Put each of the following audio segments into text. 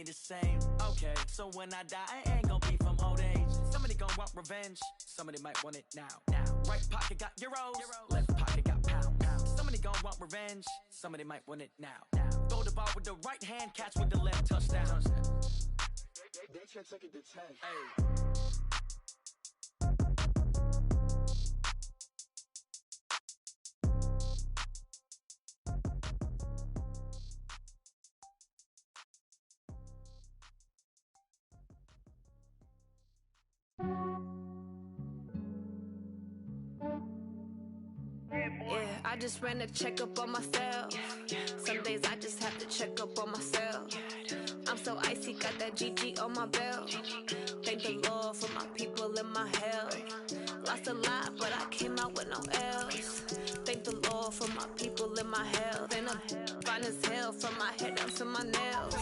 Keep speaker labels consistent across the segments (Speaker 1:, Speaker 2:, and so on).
Speaker 1: me the same. Okay, so when I die, I ain't gonna be from old age. Somebody gon' want revenge, somebody might want it now. Right pocket got euros, left pocket got pounds. Somebody gon' want revenge, somebody might want it now. Throw the ball with the right hand, catch with the left, touchdown.
Speaker 2: They can't take it to 10.
Speaker 1: Hey.
Speaker 3: Yeah, I just ran a checkup on myself. Some days I just have to check up on myself. I'm so icy, got that GG on my belt. Thank the Lord for my people in my health. Lost a lot, but I came out with no L's. Thank the Lord for my people in my health. And I'm fine as hell from my head down to my nails.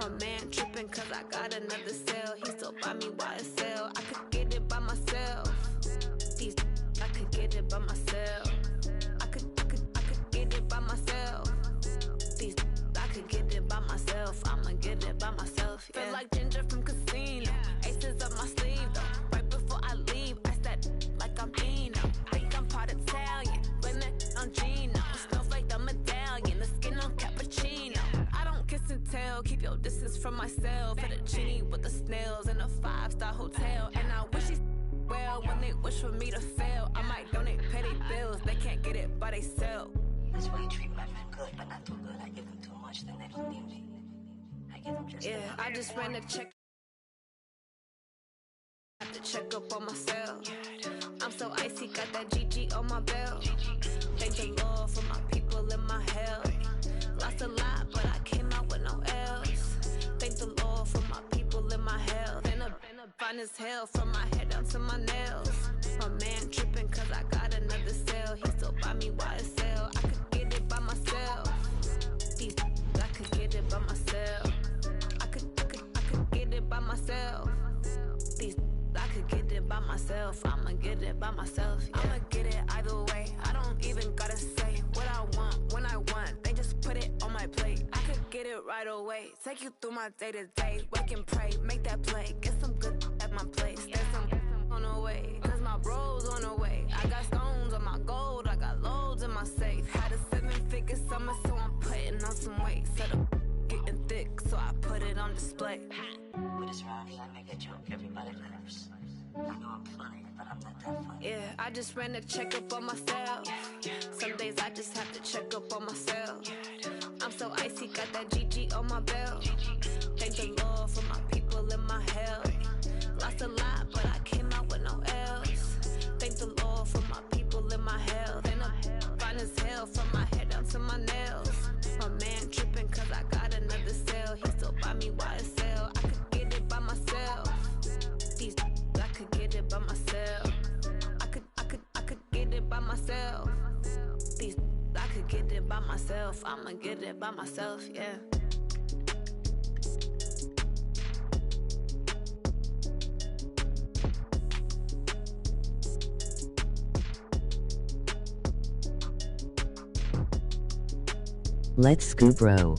Speaker 3: My man tripping cause I got another cell. He still buy me YSL. I could get it by myself. These I could get it by myself. I could get it by myself. These I could get it by myself. I'ma get it by myself. Yeah. Feel like Ginger from Casino. Aces up my sleeve though. Right before I leave, I said like I'm Dino. Think I'm part Italian. Blame that on Gino. Snowflake the medallion. The skin on cappuccino. I don't kiss and tell. Keep your distance from myself. Fettuccine with the snails in a 5-star hotel. And I wish he's well when they wish for me to fail. I might donate petty bills. They can't get it by themselves.
Speaker 4: That's why you treat my men good, but not too good. I give them too much, then they don't need me. I give them just
Speaker 3: yeah, I just ran a check. Have to check up on myself. I'm so icy, got that GG on my belt. Thank the Lord for my people in my health. Lost a lot, but I came out with no L's. Thank the Lord for my people in my health. And I'm fine as hell from my head down to my nails. My man tripping cause I got another cell. He still buy me YSL. I could get it by myself. These I could get it by myself. I could get it by myself. These I could get it by myself. I'ma get it by myself. Yeah. I'ma get it either way. I don't even gotta say what I want when I want. They just put it on my plate. I could get it right away. Take you through my day to day. Wake and pray, make that play. Get some good at my place. There's some on the way. Cause my bros on the way. I got stones on my gold. I got loads in my safe. Had a 7-figure summer, so I'm putting on some weight. Set up getting thick, so I put it on display.
Speaker 4: With this round, I make a joke. Everybody laughs. I know I'm funny, but I'm not that funny.
Speaker 3: Yeah, I just ran a checkup on myself. Some days I just have to check up on myself. I'm so icy, got that GG on my belt. Thank the Lord for my people in my health. Lost a lot, but I came out with no L's. Thank the Lord for my people in my health. And I'm fine as hell from my head down to my nails. My man tripping cause I got another cell. He still buy me YSL. I could get it by myself. These I could get it by myself. I could get it by myself. These I could get it by myself. I'ma get it by myself, yeah.
Speaker 5: Let's go, bro.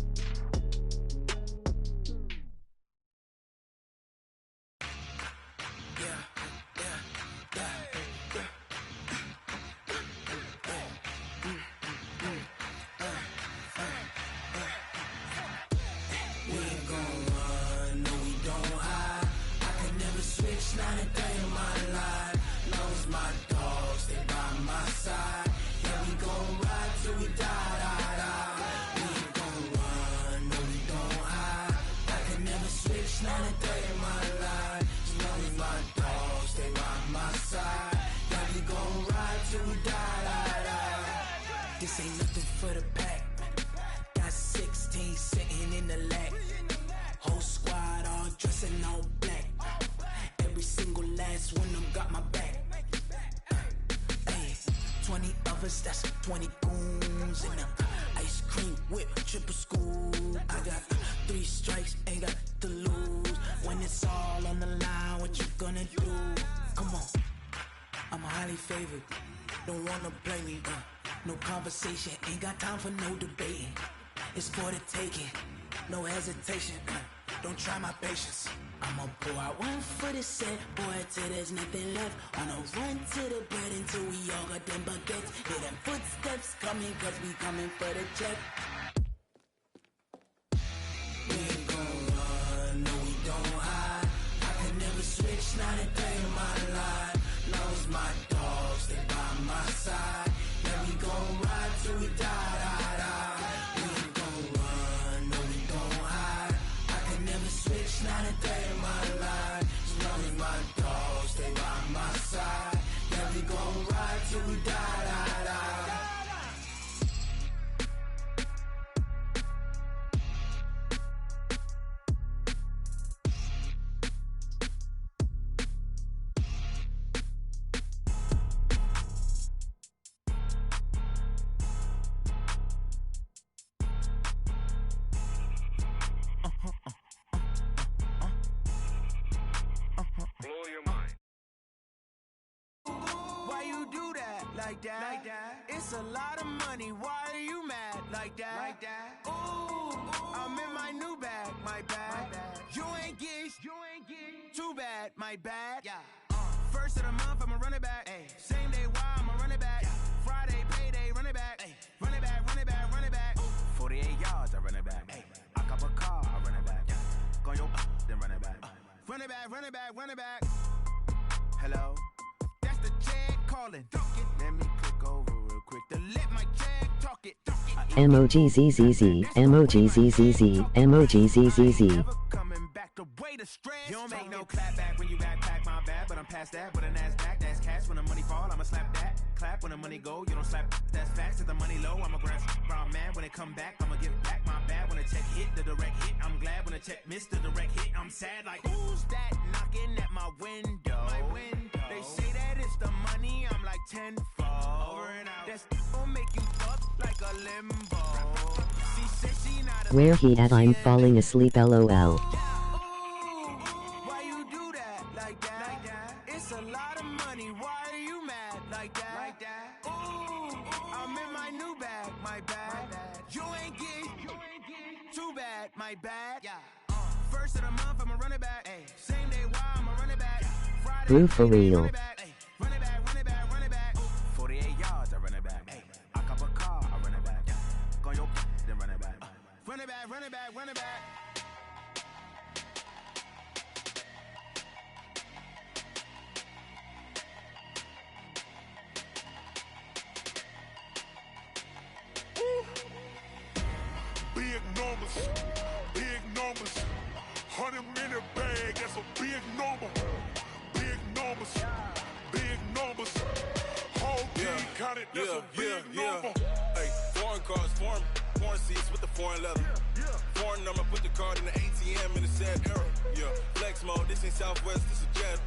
Speaker 6: This ain't nothing for the pack. Got 16 sitting in the lag. Whole squad all dressing all black. Every single last one of them got my back. Hey, 20 of us, that's 20 goons in them. Ice cream whip, triple scoop. I got 3 strikes, ain't got to lose. When it's all on the line, what you gonna do? Come on, I'm highly favored. Don't wanna play me, no conversation, ain't got time for no debating. It's for the taking, no hesitation. don't try my patience. I'ma pour out one for the set, boy, till there's nothing left. On a run to the bread until we all got them baguettes. Hear them footsteps coming, cause we coming for the check. We ain't gon' run, no we don't hide. I can never switch, not a day in my life. Knows my dogs, they by my side. Yeah, we gon' ride till we die, die, die. We ain't gon' run, no we don't hide. I can never switch, not a day in my life. As long as my dogs, they by my side. Yeah, we gon' ride till we die, die, die.
Speaker 1: Why you do that like that? Like that? It's a lot of money. Why are you mad like that? Like that? Ooh, I'm in my new bag, my bad. You ain't geeks, too bad, my bad. Yeah. First of the month, I'ma run it back. Ay. Same day, why I'ma run it back? Yeah. Friday, payday, run it back. Ay. Run it back, run it back, run it back. 48 yards, I run it back. Ay. I cop a car, I run it back. Yeah. Go your then run it back. Run it back, run it back, run it back. Hello? That's the check calling. Let me click over real quick to let my check talk it.
Speaker 5: MOGZZZ, MOGZZZ, MOGZZZ.
Speaker 1: Coming back to way to stress. You don't make no clap back when you backpack, my bad, but I'm past that. With a NASDAQ, that's cash. When the money fall, I'ma slap that. Clap when the money go, you don't slap. That's facts. If the money low, I'ma grab brown man. When it come back, I'ma give back my bad. When the check hit, the direct hit. I'm glad when the check missed the direct hit. I'm sad like, who's that knocking at my window? My window. They say that it's the money, I'm like tenfold. Over and out. That's gon' make you fuck like a limbo. She said she not a
Speaker 5: Where he at? I'm falling asleep, lol.
Speaker 1: why you do that like that? Like that? It's a lot of money. Why are you mad like that? Like that? Ooh, I'm in my new bag, my bad. You ain't geek, too bad, my bad. Yeah. First of the month, I'ma run it back. Ay. Same day, why I'ma run it back? Friday,
Speaker 5: Brew for real.
Speaker 1: Run it back, run it back, run it back, run it back. 48 yards, I run it back. Ay. I cop a car, I run it back. Yeah. Go your then run it back. Run it back, run it back, run it back.
Speaker 7: Big numbers, big numbers. 100-minute bag, that's a big number. Big numbers, big numbers. Whole team counted, that's a big number.
Speaker 8: Hey, foreign cars, foreign seats with the foreign leather. Foreign number, put the card in the ATM in the sad era. Yeah, flex mode, this ain't Southwest, this is Jet.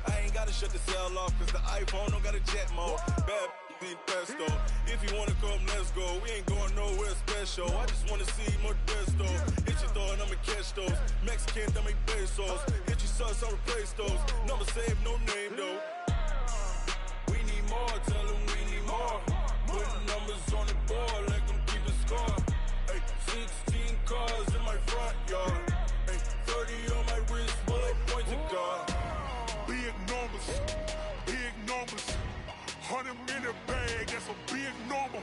Speaker 8: I ain't gotta shut the cell off, cause the iPhone don't got a jet mode. Bad need pesto. If you wanna come, let's go. We ain't going nowhere special. I just wanna see more desto. Hit your thought, I'ma catch those. Mexican, I make pesos. Hit your sus, I'll replace those. Number save, no name though. We need more, tell them we need more. Putting numbers on the board, let them keep a score. Hey, 16 cars in my front yard. Hey, 30 on my wrist, bullet pointed guard.
Speaker 7: Big numbers, big numbers. 100-minute bag, that's a big number.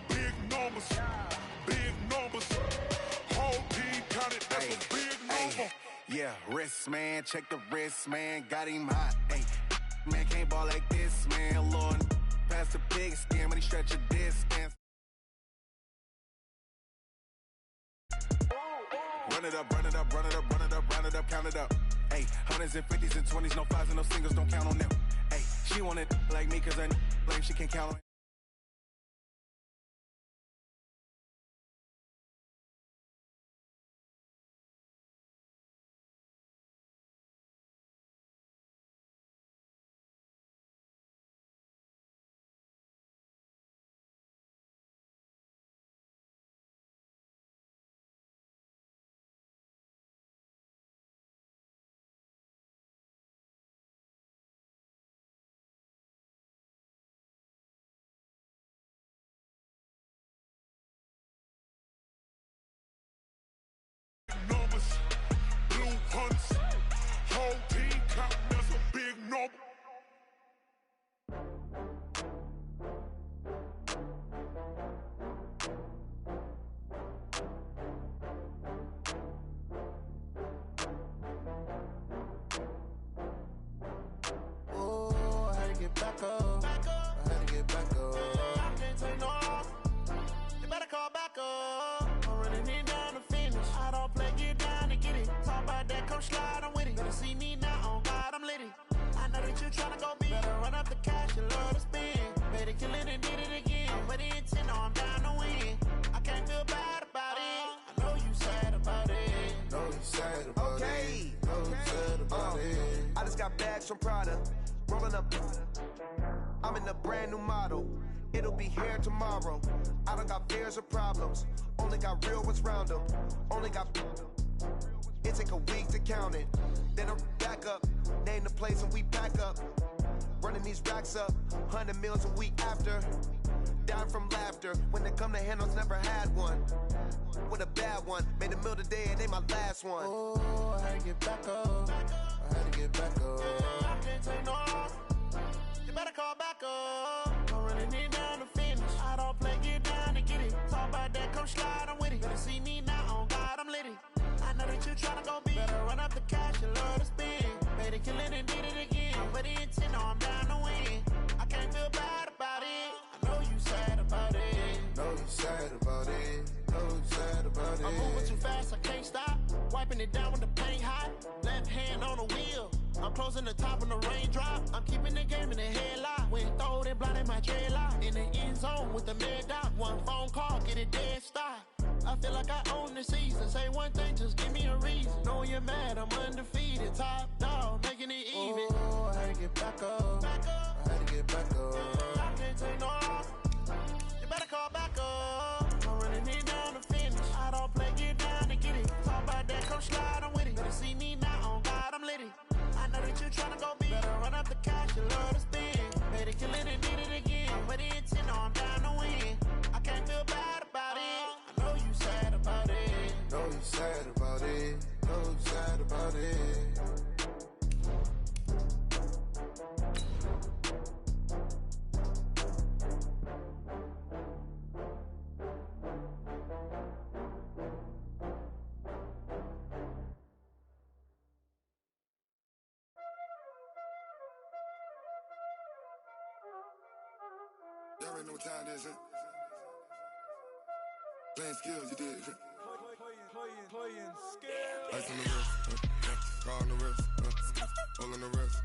Speaker 7: Big numbers, big numbers. Whole team counted, that's a big number.
Speaker 8: Yeah, wrist man, check the wrist man, got him hot. Hey, man can't ball like this, man. Lord, past the big skin when he stretch a distance. Run it up, run it up, run it up, run it up, run it up, count it up. Hey, hundreds and fifties and 20s, no fives and no singles, don't count on them. Hey, she want it like me, cause her lame, she can't count on it.
Speaker 9: that you tryna go be. Better run up the cash, you love to spend. Better kill it and did it again. But the intent, no, I'm down to win. I can't feel bad about it. I know you sad about it.
Speaker 2: Know you sad about it. Know you sad about it.
Speaker 10: I just got bags from Prada. Rolling up. I'm in a brand new model. It'll be here tomorrow. I don't got fears or problems. Only got real ones round them. Only got. It take a week to count it. Then I'm back up. Name the place and we pack up. Running these racks up. 100 meals a week after. Down from laughter. When they come to handles, never had one. With a bad one. Made a meal today and they my last one.
Speaker 9: Oh, I had to get back up. I had to get back up. I can't take no loss. You better call back up. I'm running it down to finish. I don't play, get down to get it. Talk about that, come slide, I'm with it. Better see me now, on God, I'm lit it. I know that you tryna go be. Better run up the cash, you love to spend. Made it, kill it, and did it again. But the intent, no, I'm down to win. I can't feel bad about it. I know you sad about it.
Speaker 2: Know you sad about it. Know you sad about it.
Speaker 9: I'm moving too fast, I can't stop. Wiping it down with the paint hot. Left hand on the wheel. I'm closing the top when the raindrop. I'm keeping the game in the headlock. When throwed and blinded my dreadlock. In the end zone with the mid dot. One phone call, get it dead stop. I feel like I own the season. Say one thing, just give me a reason. Know you're mad, I'm undefeated. Top dog, making it even. Oh, I had to get back up. I had to get back up. I can't take no loss. You better call back up. I'm running it down to finish. I don't play, get down to get it. Talk about that, come slide, I'm with it. Better see me now, on God, I'm lit it. I know that you tryna go be. Better run up the cash, you love to spend. Made it, kill it, and did it again. But the intent, no, I'm down to win. I can't feel bad about it. I know you sad about it.
Speaker 2: Know you sad about it. Know you sad about it. Y'all already know what time it is, huh? Playing skills, you did.
Speaker 8: Playing skills.
Speaker 2: Ice on the wrist, car on the wrist, hole on the wrist,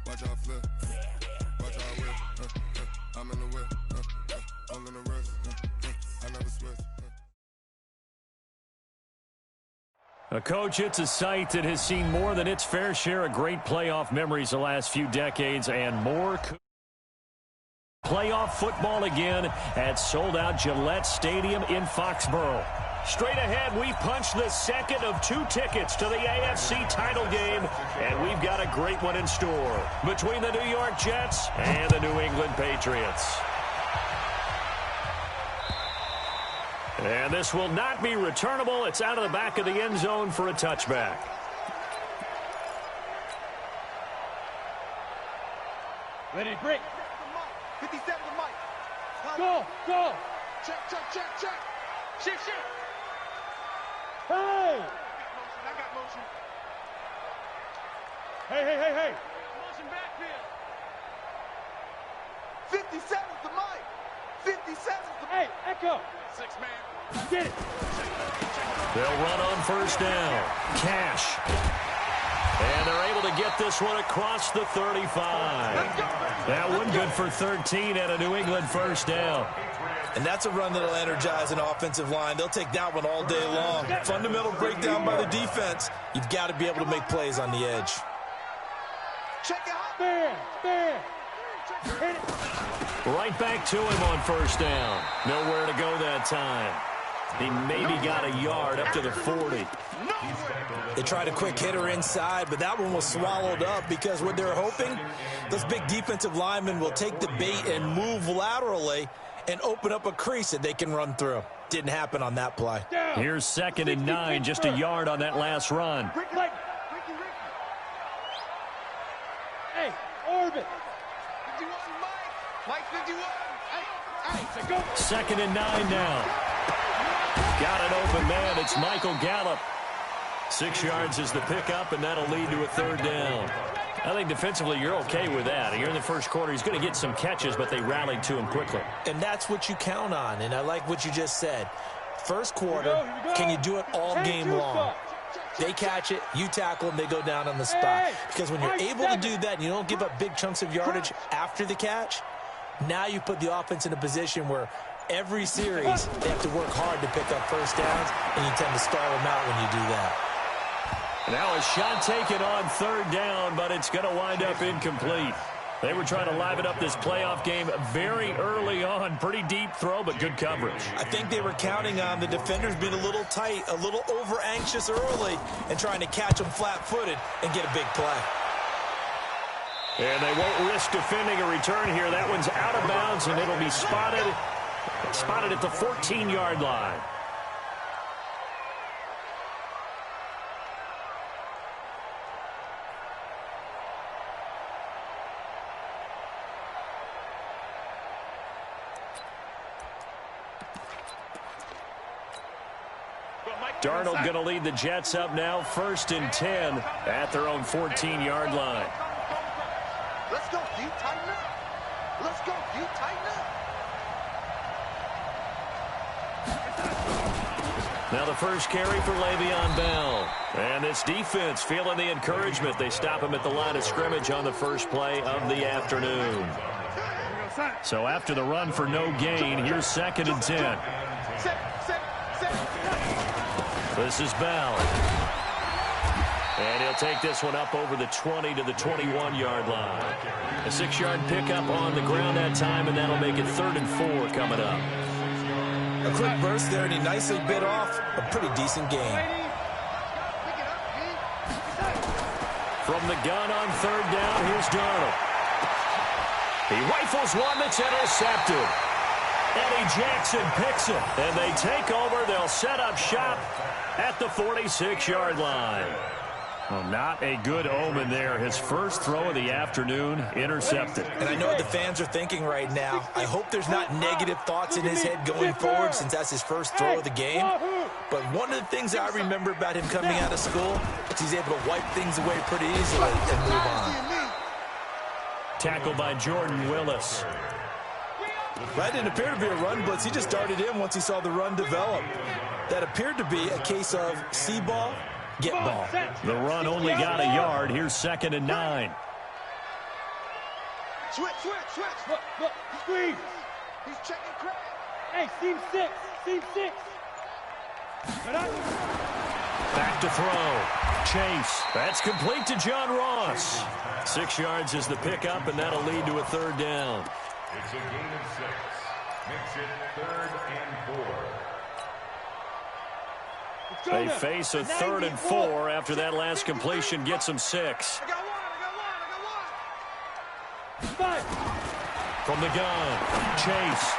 Speaker 2: watch out flip, watch out whip, I'm in the whip, hole in the wrist, I never switch.
Speaker 11: Coach, it's a site that has seen more than its fair share of great playoff memories the last few decades, and more playoff football again at sold-out Gillette Stadium in Foxborough. Straight ahead, we punch the second of 2 tickets to the AFC title game, and we've got a great one in store between the New York Jets and the New England Patriots. And this will not be returnable. It's out of the back of the end zone for a touchback.
Speaker 12: Ready to break.
Speaker 10: 57 to Mike.
Speaker 12: Go, go.
Speaker 10: Check.
Speaker 12: Shift. Hey.
Speaker 10: I got motion.
Speaker 12: Hey.
Speaker 10: Motion backfield. 57 to Mike. 57 to
Speaker 12: Hey, Echo.
Speaker 10: 6-man.
Speaker 12: Get it.
Speaker 11: They'll run on first down. Cash. And they're able to get this one across the 35. That one good for 13 and a New England first down.
Speaker 8: And that's a run that'll energize an offensive line. They'll take that one all day long. Fundamental breakdown by the defense. You've got to be able to make plays on the edge.
Speaker 10: Check it out.
Speaker 12: Spin. Hit it.
Speaker 11: Right back to him on first down. Nowhere to go that time. He maybe got a yard up to the 40.
Speaker 8: They tried a quick hitter inside, but that one was swallowed up because what they're hoping, those big defensive linemen will take the bait and move laterally and open up a crease that they can run through. Didn't happen on that play.
Speaker 11: Here's 2nd and 9, just a yard on that last run.
Speaker 12: Hey, Orbit.
Speaker 10: 51 Mike 51. Hey.
Speaker 11: 2nd and 9 now. Got an open man. It's Michael Gallup. 6 yards is the pickup, and that'll lead to a 3rd down. I think defensively you're okay with that. You're in the first quarter. He's going to get some catches, but they rallied to him quickly.
Speaker 8: And that's what you count on, and I like what you just said. First quarter, can you do it all game long?
Speaker 13: They catch it, you tackle them, they go down on the spot. Because when you're able to do that and you don't give up big chunks of yardage after the catch, now you put the offense in a position where every series they have to work hard to pick up first downs, and you tend to stall them out when you do that.
Speaker 11: Now a shot taken on third down, but it's going to wind up incomplete. They were trying to liven up this playoff game very early on. Pretty deep throw, but good coverage.
Speaker 13: I think they were counting on the defenders being a little tight, a little over-anxious early, and trying to catch them flat-footed and get a big play.
Speaker 11: And they won't risk defending a return here. That one's out of bounds, and it'll be spotted at the 14-yard line. Darnold going to lead the Jets up now, 1st and 10 at their own 14-yard line.
Speaker 9: Let's go, you tighten up. Let's go, you tighten up.
Speaker 11: Now the first carry for Le'Veon Bell. And this defense feeling the encouragement. They stop him at the line of scrimmage on the first play of the afternoon. So after the run for no gain, here's 2nd and 10. This is Bell. And he'll take this one up over the 20 to the 21-yard line. A 6-yard pickup on the ground that time, and that'll make it 3rd and 4 coming up.
Speaker 13: A quick burst there, and he nicely bit off a pretty decent gain.
Speaker 11: From the gun on 3rd down, here's Darnold. He rifles one that's intercepted. Eddie Jackson picks it, and they take over. They'll set up shop at the 46-yard line. Well, not a good omen there. His first throw of the afternoon intercepted.
Speaker 13: And I know what the fans are thinking right now. I hope there's not negative thoughts in his head going forward since that's his first throw of the game. But one of the things I remember about him coming out of school is he's able to wipe things away pretty easily and move on.
Speaker 11: Tackled by Jordan Willis.
Speaker 13: That didn't appear to be a run blitz. He just darted in once he saw the run develop. That appeared to be a case of see ball, get ball.
Speaker 11: The run only got a yard. Here's 2nd and 9.
Speaker 9: Switch.
Speaker 12: Look, squeeze.
Speaker 9: He's checking crack.
Speaker 12: Hey, seam 6.
Speaker 11: Back to throw. Chase. That's complete to John Ross. 6 yards is the pickup, and that'll lead to a 3rd down.
Speaker 14: It's a gain of 6. Makes it 3rd and 4.
Speaker 11: They face a 3rd and 4 after that last completion gets them 6.
Speaker 9: I got one.
Speaker 11: From the gun, Chase.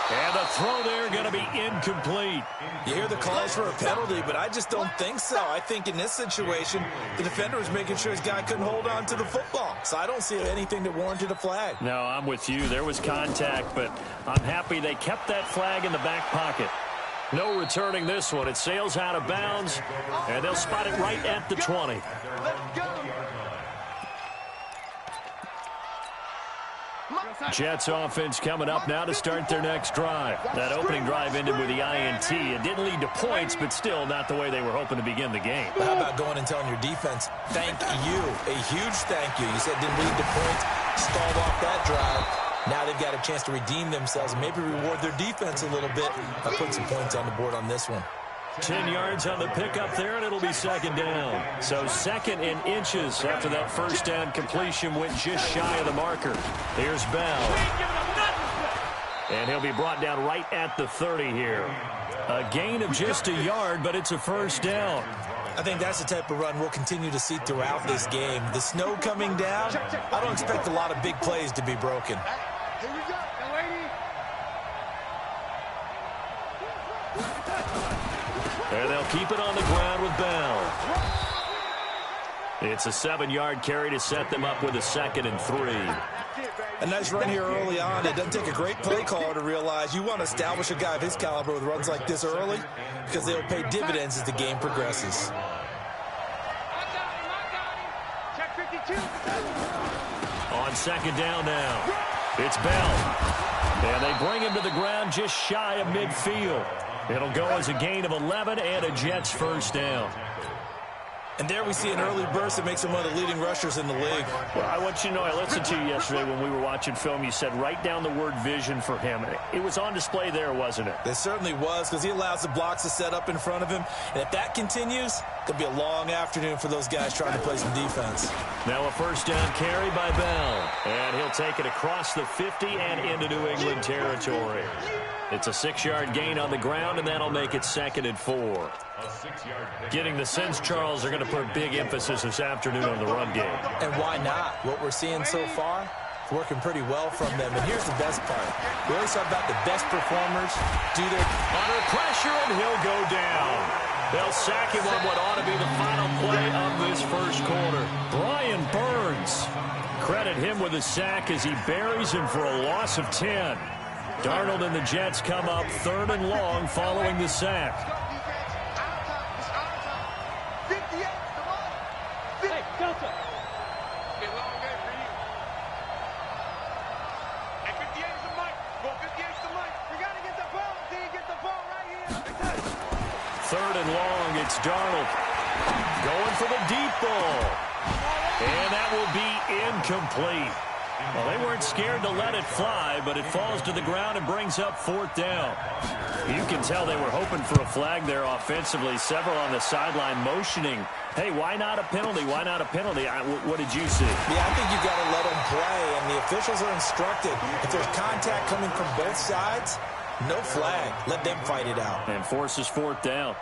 Speaker 11: And the throw there going to be incomplete.
Speaker 13: You hear the calls for a penalty, but I just don't think so. I think in this situation, the defender was making sure his guy couldn't hold on to the football. So I don't see anything that warranted a flag.
Speaker 11: No, I'm with you. There was contact, but I'm happy they kept that flag in the back pocket. No returning this one. It sails out of bounds, and they'll spot it right at the 20.
Speaker 9: Let's go.
Speaker 11: Jets offense coming up now to start their next drive. That opening drive ended with the INT. It didn't lead to points, but still not the way they were hoping to begin the game.
Speaker 13: But how about going and telling your defense, thank you, a huge thank you. You said didn't lead to points, stalled off that drive. Now they've got a chance to redeem themselves and maybe reward their defense a little bit by putting some points on the board on this one.
Speaker 11: 10 yards on the pickup there, and it'll be 2nd down. So 2nd and inches after that first down completion went just shy of the marker. Here's Bell. And he'll be brought down right at the 30 here. A gain of just a yard, but it's a 1st down.
Speaker 13: I think that's the type of run we'll continue to see throughout this game. The snow coming down, I don't expect a lot of big plays to be broken.
Speaker 9: Here we go.
Speaker 11: And they'll keep it on the ground with Bell. It's a 7-yard carry to set them up with a 2nd and 3.
Speaker 13: A nice run here early on. It doesn't take a great play caller to realize you want to establish a guy of his caliber with runs like this early because they'll pay dividends as the game progresses.
Speaker 12: Check 52.
Speaker 11: On 2nd down now, it's Bell. And they bring him to the ground just shy of midfield. It'll go as a gain of 11 and a Jets 1st down.
Speaker 13: And there we see an early burst that makes him one of the leading rushers in the league.
Speaker 11: Well, I want you to know, I listened to you yesterday when we were watching film. You said write down the word vision for him. It was on display there, wasn't it?
Speaker 13: It certainly was, because he allows the blocks to set up in front of him. And if that continues, it'll be a long afternoon for those guys trying to play some defense.
Speaker 11: Now a first down carry by Bell. And he'll take it across the 50 and into New England territory. It's a 6-yard gain on the ground, and that'll make it 2nd and 4. Getting the sense, Charles, are going to put big emphasis this afternoon on the run game.
Speaker 13: And why not? What we're seeing so far is working pretty well from them. And here's the best part. We always talk about the best performers do their...
Speaker 11: Under pressure, and he'll go down. They'll sack him on what ought to be the final play of this first quarter. Brian Burns. Credit him with a sack as he buries him for a loss of 10. Darnold and the Jets come up 3rd and long following the sack.
Speaker 12: Hey, Delta. Hey, 58's the mic. Go 58's the mic. We got to get the ball. D, get the ball right here.
Speaker 11: 3rd and long, it's Darnold. Going for the deep ball. And that will be incomplete. Well, they weren't scared to let it fly, but it falls to the ground and brings up 4th down. You can tell they were hoping for a flag there offensively. Several on the sideline motioning, hey, why not a penalty? Why not a penalty? What did you see?
Speaker 13: Yeah, I think you've got to let them play, and the officials are instructed. If there's contact coming from both sides, no flag. Let them fight it out.
Speaker 11: And forces 4th down.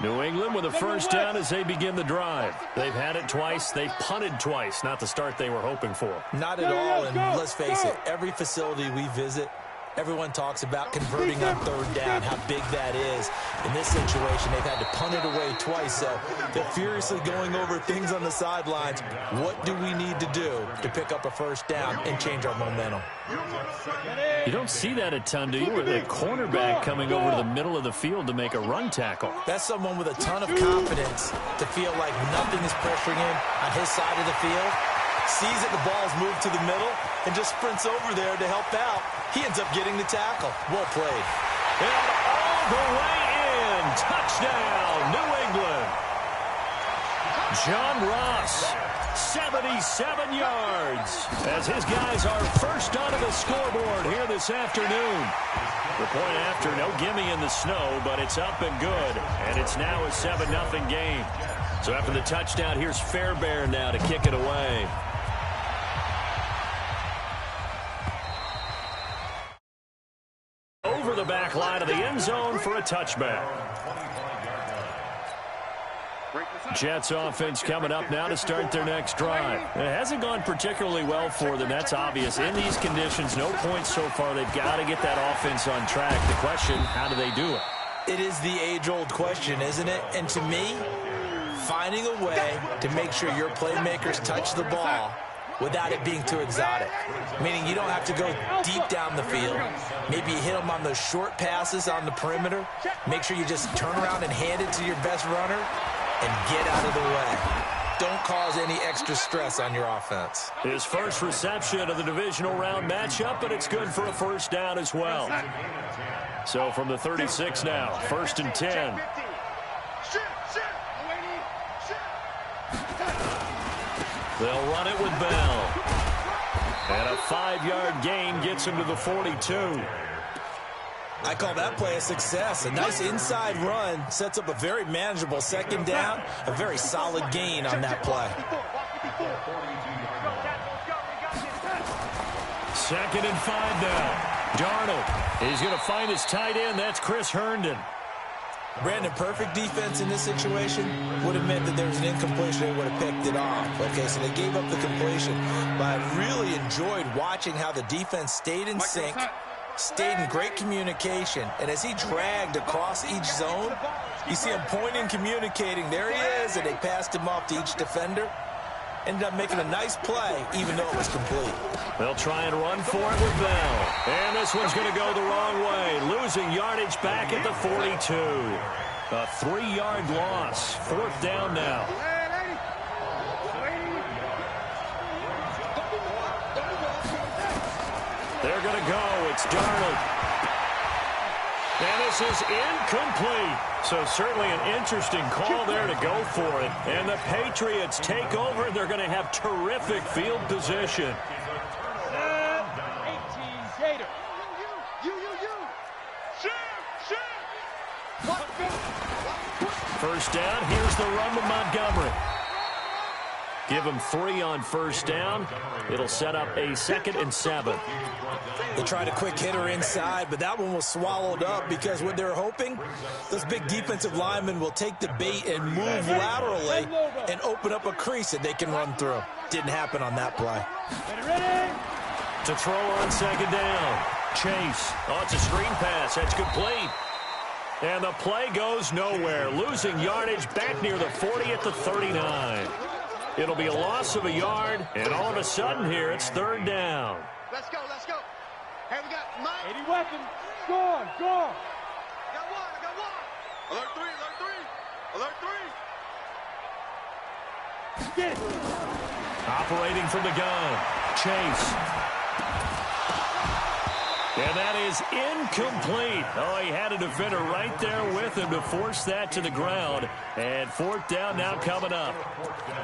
Speaker 11: New England with a first down as they begin the drive. They've had it twice. They've punted twice. Not the start they were hoping for.
Speaker 13: Not at all, and let's face it, every facility we visit, everyone talks about converting on 3rd down, how big that is. In this situation, they've had to punt it away twice, so they're furiously going over things on the sidelines. What do we need to do to pick up a first down and change our momentum?
Speaker 11: You don't see that a ton, do you? With a cornerback coming over to the middle of the field to make a run tackle.
Speaker 13: That's someone with a ton of confidence to feel like nothing is pressuring him on his side of the field. Sees that the ball's moved to the middle and just sprints over there to help out. He ends up getting the tackle. Well played.
Speaker 11: And all the way in. Touchdown, New England. John Ross, 77 yards, as his guys are first onto the scoreboard here this afternoon. The point after, no gimme in the snow, but it's up and good, and it's now a 7-0 game. So after the touchdown, here's Fairbairn now to kick it away. Over the back line of the end zone for a touchback. Jets offense coming up now to start their next drive. It hasn't gone particularly well for them. That's obvious. In these conditions, no points so far. They've got to get that offense on track. The question, how do they do it?
Speaker 13: It is the age-old question, isn't it? And to me, finding a way to make sure your playmakers touch the ball without it being too exotic. Meaning you don't have to go deep down the field. Maybe you hit them on those short passes on the perimeter. Make sure you just turn around and hand it to your best runner and get out of the way. Don't cause any extra stress on your offense.
Speaker 11: His first reception of the divisional round matchup, but it's good for a first down as well. So from the 36 now, 1st and 10. They'll run it with Bell. And a 5-yard gain gets him to the 42.
Speaker 13: I call that play a success. A nice inside run sets up a very manageable 2nd down. A very solid gain on that play.
Speaker 11: 2nd and 5 now. Darnold. He's going to find his tight end. That's Chris Herndon.
Speaker 13: Brandon, perfect defense in this situation would have meant that there was an incompletion. They would have picked it off. Okay, so they gave up the completion. But I really enjoyed watching how the defense stayed in sync, stayed in great communication. And as he dragged across each zone, you see him pointing, communicating. There he is, and they passed him off to each defender. Ended up making a nice play, even though it was complete.
Speaker 11: They'll try and run for it with Bell. And this one's going to go the wrong way. Losing yardage back at the 42. A 3-yard loss. 4th down now. They're going to go. It's Darnold. And this is incomplete. So certainly an interesting call there to go for it. And the Patriots take over. They're going to have terrific field position.
Speaker 12: 18 Gator. You.
Speaker 11: First down. Here's the run with Montgomery. Give him 3 on first down. It'll set up a 2nd and 7.
Speaker 13: They tried a quick hitter inside, but that one was swallowed up because what they're hoping, those big defensive linemen will take the bait and move laterally and open up a crease that they can run through. Didn't happen on that play.
Speaker 11: To throw on 2nd down. Chase. Oh, it's a screen pass. That's complete. And the play goes nowhere. Losing yardage back near the 40 at the 39. It'll be a loss of a yard, and all of a sudden here, it's 3rd down.
Speaker 12: Let's go. Hey, we got Mike. 80 weapons. Score. Got one. Alert 3. Get it.
Speaker 11: Operating from the gun. Chase. And that is incomplete. Oh, he had a defender right there with him to force that to the ground. And 4th down now coming up.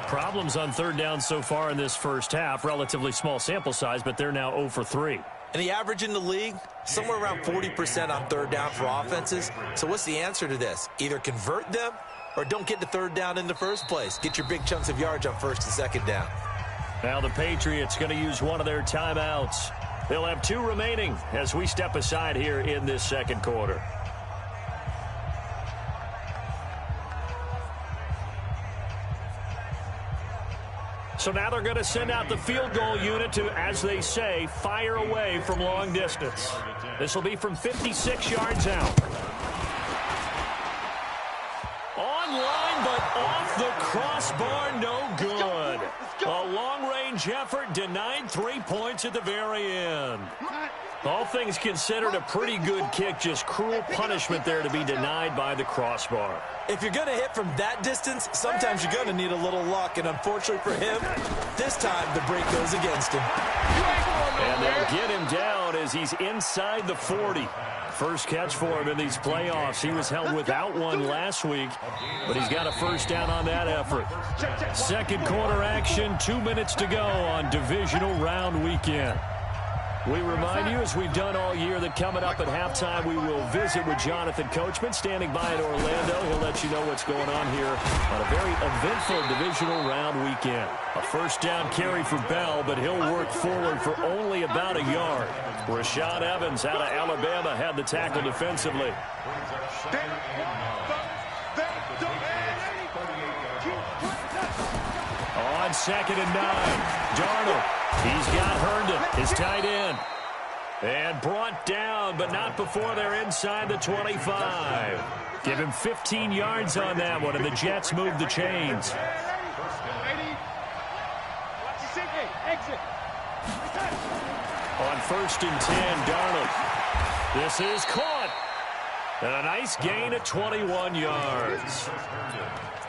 Speaker 11: Problems on 3rd down so far in this first half. Relatively small sample size, but they're now 0 for 3.
Speaker 13: And the average in the league, somewhere around 40% on 3rd down for offenses. So what's the answer to this? Either convert them or don't get to 3rd down in the first place. Get your big chunks of yards on 1st and 2nd down.
Speaker 11: Now the Patriots going to use one of their timeouts. They'll have 2 remaining as we step aside here in this 2nd quarter. So now they're going to send out the field goal unit to, as they say, fire away from long distance. This will be from 56 yards out. Online, but off the crossbar, no good. A long-range effort denied 3 points at the very end. All things considered, a pretty good kick, just cruel punishment there to be denied by the crossbar.
Speaker 13: If you're going to hit from that distance, sometimes you're going to need a little luck, and unfortunately for him, this time the break goes against him.
Speaker 11: And they'll get him down as he's inside the 40. First catch for him in these playoffs. He was held without one last week, but he's got a first down on that effort. 2nd quarter action, 2 minutes to go on divisional round weekend. We remind you, as we've done all year, that coming up at halftime, we will visit with Jonathan Coachman, standing by in Orlando. He'll let you know what's going on here on a very eventful divisional round weekend. A first down carry for Bell, but he'll work forward for only about a yard. Rashad Evans out of Alabama had the tackle defensively. On 2nd and 9, Darnold. He's got Herndon, his tight end. And brought down, but not before they're inside the 25. Give him 15 yards on that one, and the Jets move the chains. On 1st and 10, Darnold. This is caught. And a nice gain at 21 yards.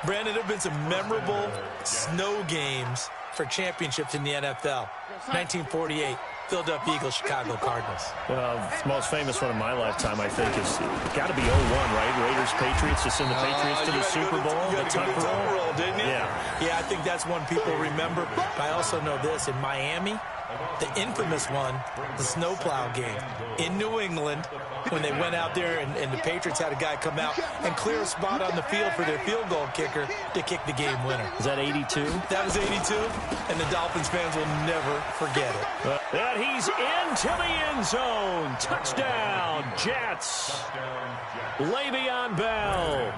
Speaker 13: Brandon, there have been some memorable snow games for championships in the NFL. 1948, Philadelphia Eagles, Chicago Cardinals.
Speaker 11: The most famous one in my lifetime, I think, is got to be 01, right? Raiders, Patriots, to send the Patriots to the Super Bowl.
Speaker 13: You got to go to the Tucker Roll, didn't you?
Speaker 11: Yeah,
Speaker 13: I think that's one people remember. But I also know this, in Miami, the infamous one, the snowplow game in New England, when they went out there and the Patriots had a guy come out and clear a spot on the field for their field goal kicker to kick the game winner.
Speaker 11: Is that 82?
Speaker 13: That was 82, and the Dolphins fans will never forget it.
Speaker 11: And he's into the end zone. Touchdown, Jets. Le'Veon Bell.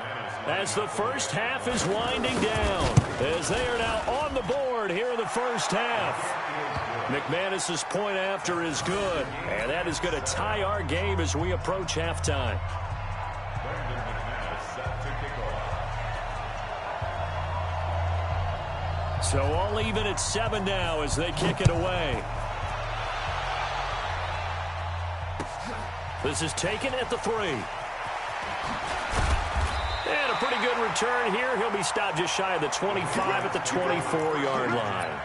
Speaker 11: As the first half is winding down, as they are now on the board here in the first half. McManus's point after is good, and that is going to tie our game as we approach halftime. So all even at 7 now as they kick it away. This is taken at the 3. And a pretty good return here. He'll be stopped just shy of the 25 at the 24-yard line.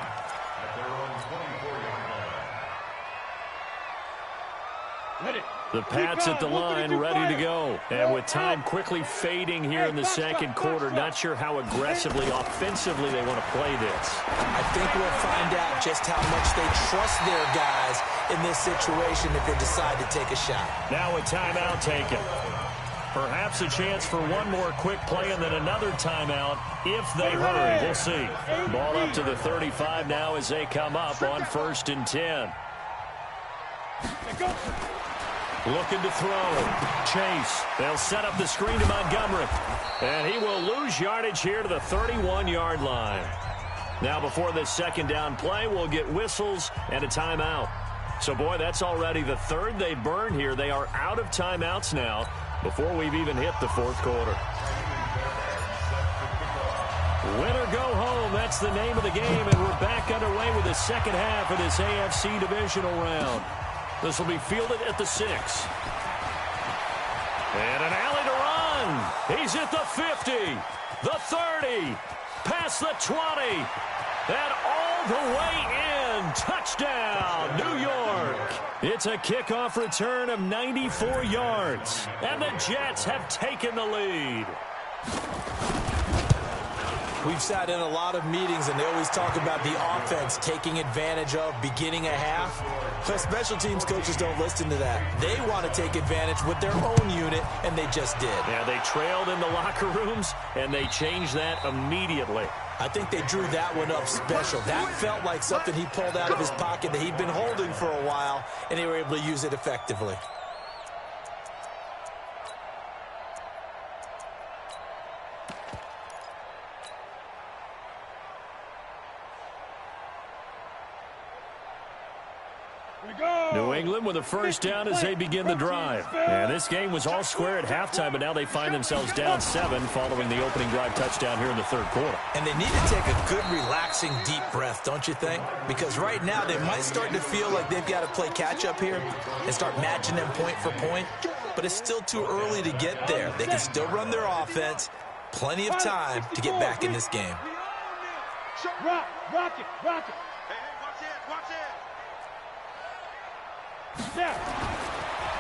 Speaker 12: Ready.
Speaker 11: The Pats at the line, ready to go. And with time quickly fading here in the second quarter, not sure how aggressively, offensively they want to play this.
Speaker 13: I think we'll find out just how much they trust their guys in this situation if they decide to take a shot.
Speaker 11: Now a timeout taken. Perhaps a chance for one more quick play and then another timeout if they hurry. We'll see. Ball up to the 35 now as they come up on 1st and 10. Looking to throw. Chase. They'll set up the screen to Montgomery. And he will lose yardage here to the 31-yard line. Now before this second down play, we'll get whistles and a timeout. So, boy, that's already the third they burn here. They are out of timeouts now before we've even hit the fourth quarter. Win or go home, that's the name of the game, and we're back underway with the second half of this AFC divisional round. This will be fielded at the 6. And an alley to run. He's at the 50, the 30, past the 20, and all the way in. Touchdown, New York. It's a kickoff return of 94 yards, and the Jets have taken the lead.
Speaker 13: We've sat in a lot of meetings, and they always talk about the offense taking advantage of beginning a half. But special teams coaches don't listen to that. They want to take advantage with their own unit, and they just did.
Speaker 11: Yeah, they trailed in the locker rooms, and they changed that immediately.
Speaker 13: I think they drew that one up special. That felt like something he pulled out of his pocket that he'd been holding for a while, and they were able to use it effectively.
Speaker 11: New England with a first down as they begin the drive. And this game was all square at halftime, but now they find themselves down 7 following the opening drive touchdown here in the third quarter.
Speaker 13: And they need to take a good, relaxing, deep breath, don't you think? Because right now they might start to feel like they've got to play catch-up here and start matching them point for point. But it's still too early to get there. They can still run their offense. Plenty of time to get back in this game.
Speaker 12: Rock it.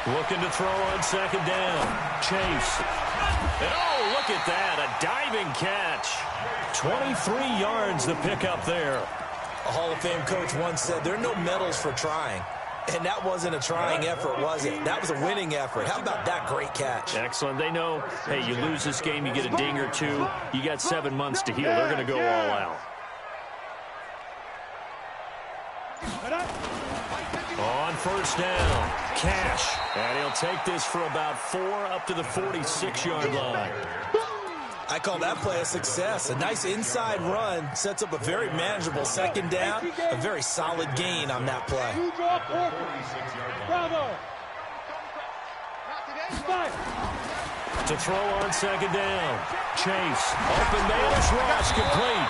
Speaker 11: Looking to throw on second down. Chase. And oh, look at that. A diving catch. 23 yards the pickup there.
Speaker 13: A Hall of Fame coach once said there are no medals for trying. And that wasn't a trying effort, was it? That was a winning effort. How about that great catch?
Speaker 11: Excellent. They know, hey, you lose this game, you get a ding or two. You got 7 months to heal. They're going to go all out. On first down, Cash. And he'll take this for about 4 up to the 46-yard line.
Speaker 13: I call that play a success. A nice inside run sets up a very manageable second down. A very solid gain on that play.
Speaker 11: To throw on second down, Chase. Open man is Ross, complete.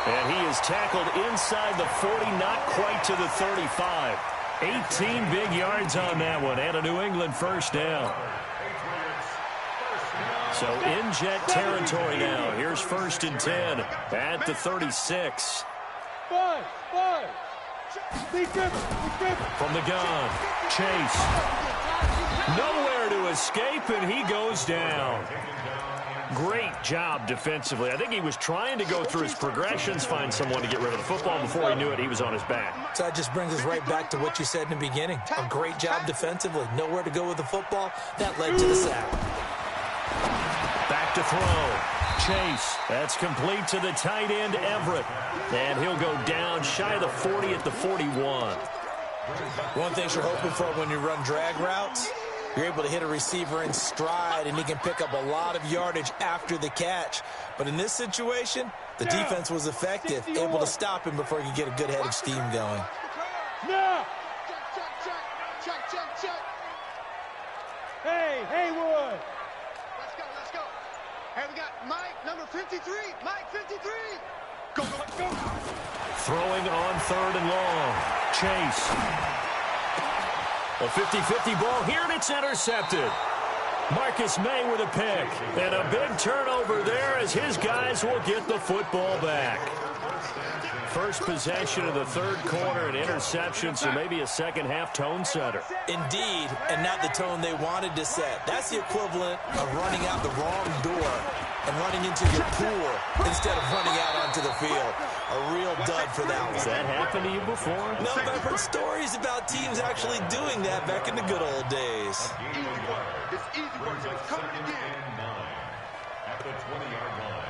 Speaker 11: And he is tackled inside the 40, not quite to the 35. 18 big yards on that one, and a New England first down. So in Jet territory now. Here's 1st and 10 at the 36. From the gun, Chase. Nowhere to escape, and he goes down. Great job defensively. I think he was trying to go through his progressions, find someone to get rid of the football. Before he knew it, he was on his back.
Speaker 13: So that just brings us right back to what you said in the beginning. A great job defensively. Nowhere to go with the football. That led to the sack.
Speaker 11: Back to throw. Chase. That's complete to the tight end, Everett. And he'll go down shy of the 40 at the 41.
Speaker 13: One thing you're hoping for when you run drag routes, you're able to hit a receiver in stride, and he can pick up a lot of yardage after the catch. But in this situation, the defense was effective, able to stop him before he could get a good head of steam going.
Speaker 12: Now. Check. Hey, Haywood. Let's go. Hey, we got Mike, number 53. Mike, 53. Go.
Speaker 11: Throwing on 3rd and long. Chase. A 50-50 ball here, and it's intercepted. Marcus May with a pick. And a big turnover there as his guys will get the football back. first possession of the third quarter, an interception, so maybe a second-half tone setter.
Speaker 13: Indeed, and not the tone they wanted to set. That's the equivalent of running out the wrong door and running into your pool instead of running out onto the field. A real dud for that one.
Speaker 11: Has that happened to you before?
Speaker 13: No, but I've heard stories about teams actually doing that back in the good old days.
Speaker 7: It's easy work. It's coming again.
Speaker 14: At the 20-yard line.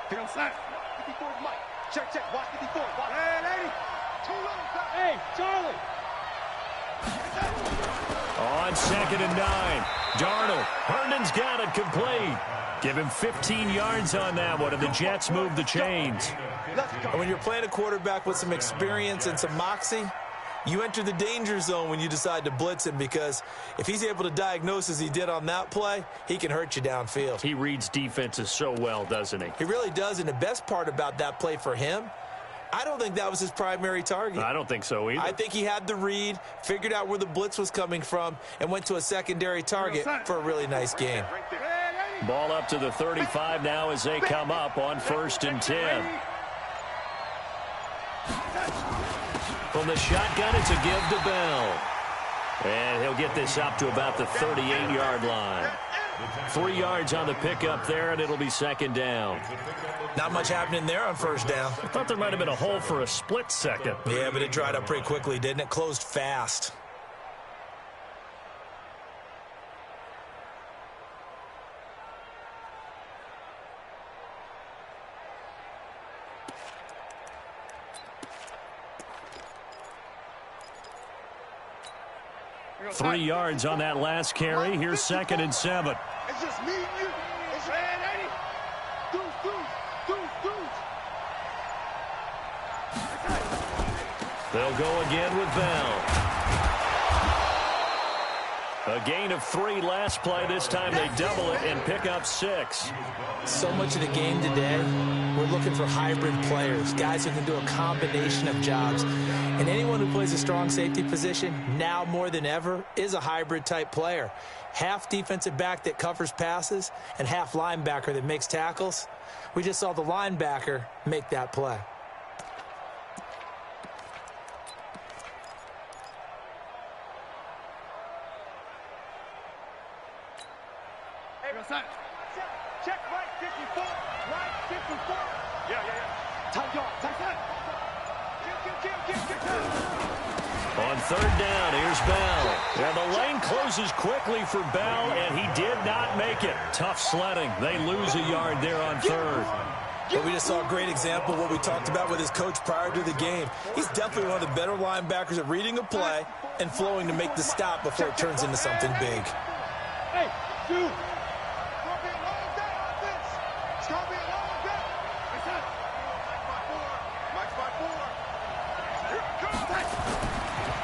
Speaker 12: Field snap.
Speaker 7: 54 Mike. Check. Watch 54. Watch.
Speaker 12: Hey, lady.
Speaker 7: Too low.
Speaker 12: Hey, Charlie.
Speaker 11: On 2nd and 9. Darnold. Herndon's got it complete. Give him 15 yards on that one, and the Jets move the chains.
Speaker 13: And when you're playing a quarterback with some experience and some moxie, you enter the danger zone when you decide to blitz him, because if he's able to diagnose as he did on that play, he can hurt you downfield.
Speaker 11: He reads defenses so well, doesn't he?
Speaker 13: He really does, and the best part about that play for him, I don't think that was his primary target.
Speaker 11: I don't think so either.
Speaker 13: I think he had the read, figured out where the blitz was coming from, and went to a secondary target for a really nice gain.
Speaker 11: Ball up to the 35 now as they come up on 1st and 10. From the shotgun, it's a give to Bell. And he'll get this up to about the 38-yard line. 3 yards on the pickup there, and it'll be 2nd down.
Speaker 13: Not much happening there on 1st down.
Speaker 11: I thought there might have been a hole for a split second.
Speaker 13: Yeah, but it dried up pretty quickly, didn't it? Closed fast.
Speaker 11: Three yards on that last carry. Here's 2nd and 7.
Speaker 7: It's just me and you. It's man, Eddie.
Speaker 11: They'll go again with Bell. A gain of 3 last play. This time they double it and pick up 6.
Speaker 13: So much of the game today, we're looking for hybrid players, guys who can do a combination of jobs. And anyone who plays a strong safety position, now more than ever, is a hybrid type player. Half defensive back that covers passes and half linebacker that makes tackles. We just saw the linebacker make that play.
Speaker 12: Check right 54. Right 54. Yeah. Tight yard.
Speaker 11: On 3rd down, here's Bell. And the lane closes quickly for Bell, and he did not make it. Tough sledding. They lose a yard there on 3rd.
Speaker 13: But we just saw a great example of what we talked about with his coach prior to the game. He's definitely one of the better linebackers at reading a play and flowing to make the stop before it turns into something big.
Speaker 12: Hey, dude.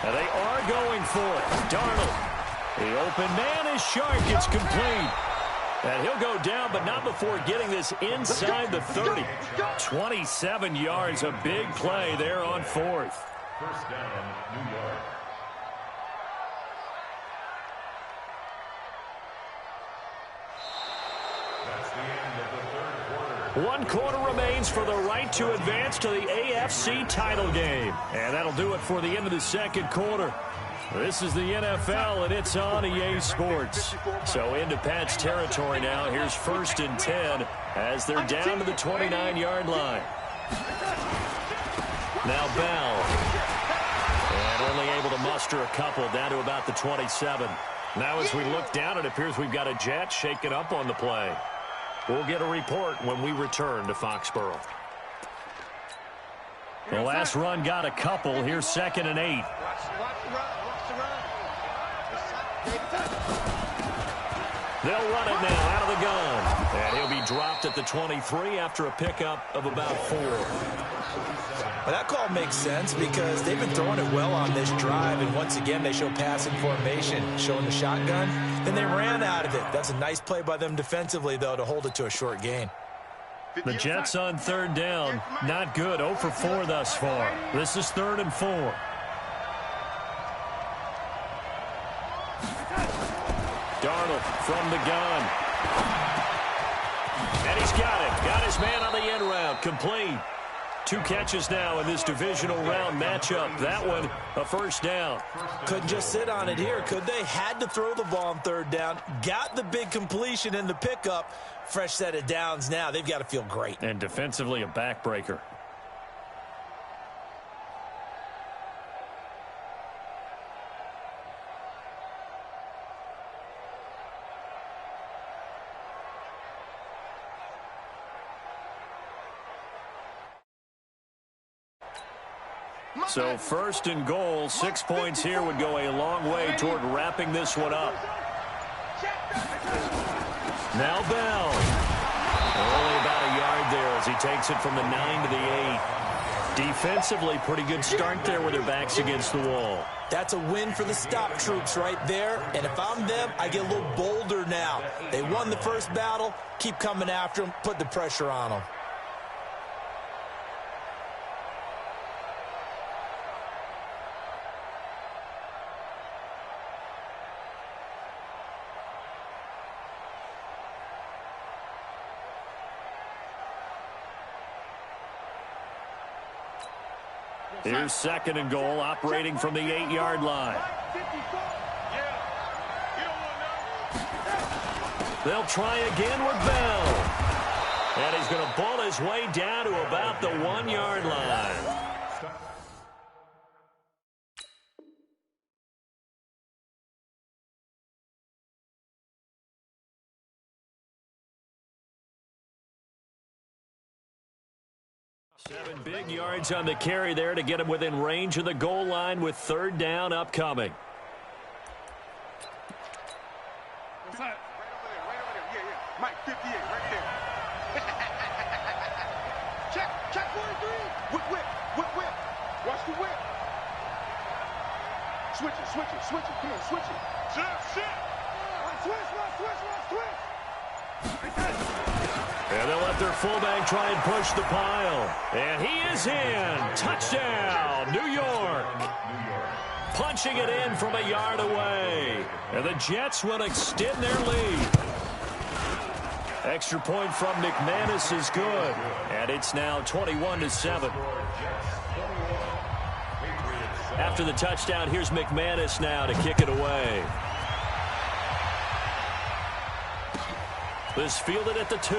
Speaker 11: And they are going for it. Darnold. The open man is Shark. It's complete. And he'll go down, but not before getting this inside the 30. 27 yards, a big play there on 4th.
Speaker 14: 1st down, New York. That's the end of the 3rd quarter.
Speaker 11: 1 quarter remains for the right to advance to the AFC title game. And that'll do it for the end of the 2nd quarter. This is the NFL, and it's on EA Sports. So into Pat's territory now. Here's 1st and 10 as they're down to the 29-yard line. Now Bell. And only able to muster a couple down to about the 27. Now as we look down, it appears we've got a Jet shaken up on the play. We'll get a report when we return to Foxborough. The last run got a couple. Here's 2nd and 8. They'll run it now out of the gun. And he'll be dropped at the 23 after a pickup of about 4.
Speaker 13: Well, that call makes sense because they've been throwing it well on this drive, and once again they show passing formation, showing the shotgun. Then they ran out of it. That's a nice play by them defensively, though, to hold it to a short gain.
Speaker 11: The Jets on 3rd down. Not good. 0 for 4 thus far. This is 3rd and 4. Darnold from the gun. And he's got it. Got his man on the end route. Complete. 2 catches now in this divisional round matchup. That one, a first down.
Speaker 13: Couldn't just sit on it here, could they? Had to throw the ball on third down. Got the big completion in the pickup. Fresh set of downs now. They've got to feel great.
Speaker 11: And defensively, a backbreaker. So first and goal, 6 points here would go a long way toward wrapping this one up. Now Bell. Only about a yard there as he takes it from the 9 to the 8. Defensively, pretty good start there with their backs against the wall.
Speaker 13: That's a win for the stop troops right there. And if I'm them, I get a little bolder now. They won the first battle. Keep coming after them. Put the pressure on them.
Speaker 11: Here's second and goal, operating from the 8-yard line. They'll try again with Bell. And he's going to ball his way down to about the 1-yard line. Seven big yards on the carry there to get him within range of the goal line with third down upcoming.
Speaker 12: Right over there. Yeah. Mike, 58, right there. check 43. Whip. Watch the whip. Switch it. Come on, switch it. Switch.
Speaker 11: And they'll let their fullback try and push the pile. And he is in. Touchdown, New York. Punching it in from a yard away. And the Jets will extend their lead. Extra point from McManus is good. And it's now 21-7. After the touchdown, here's McManus now to kick it away. This fielded at the 2.